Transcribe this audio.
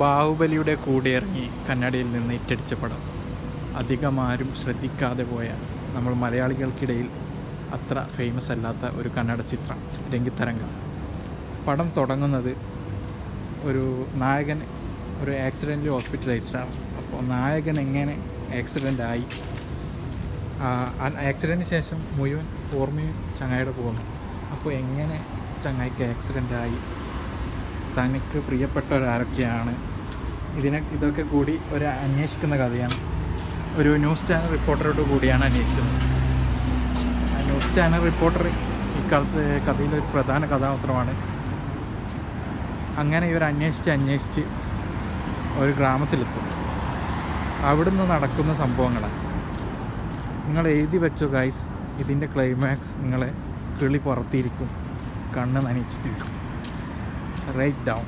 ബാഹുബലിയുടെ കൂടെ ഇറങ്ങി കന്നഡയിൽ നിന്ന് ഇറ്റടിച്ച പടം. അധികമാരും ശ്രദ്ധിക്കാതെ പോയ നമ്മൾ മലയാളികൾക്കിടയിൽ അത്ര ഫേമസ് അല്ലാത്ത ഒരു കന്നഡ ചിത്രം രംഗിത്തരംഗം. പടം തുടങ്ങുന്നത് ഒരു നായകൻ ഒരു ആക്സിഡൻറ്റിൽ ഹോസ്പിറ്റലൈസ്ഡ് ആവും. അപ്പോൾ നായകൻ എങ്ങനെ ആക്സിഡൻ്റായി, ആക്സിഡൻറ്റിന് ശേഷം മുഴുവൻ ഓർമ്മയും ചങ്ങായിയുടെ പോകുന്നു. അപ്പോൾ എങ്ങനെ ചങ്ങായിക്ക് ആക്സിഡൻ്റായി, തനിക്ക് പ്രിയപ്പെട്ടവരാരൊക്കെയാണ്, ഇതൊക്കെ കൂടി ഒരു അന്വേഷിക്കുന്ന കഥയാണ്. ഒരു ന്യൂസ് ചാനൽ റിപ്പോർട്ടറോട് കൂടിയാണ് അന്വേഷിക്കുന്നത്. ന്യൂസ് ചാനൽ റിപ്പോർട്ടർ ഇക്കാലത്ത് കഥയിലൊരു പ്രധാന കഥാപാത്രമാണ്. അങ്ങനെ ഇവർ അന്വേഷിച്ച് ഒരു ഗ്രാമത്തിലെത്തും. അവിടുന്ന് നടക്കുന്ന സംഭവങ്ങളാണ്. നിങ്ങൾ എഴുതി വെച്ചോ ഗൈസ്, ഇതിൻ്റെ ക്ലൈമാക്സ് നിങ്ങളെ കിളി പുറത്തിരിക്കും, കണ്ണ് നനച്ചിരിക്കും. Write down.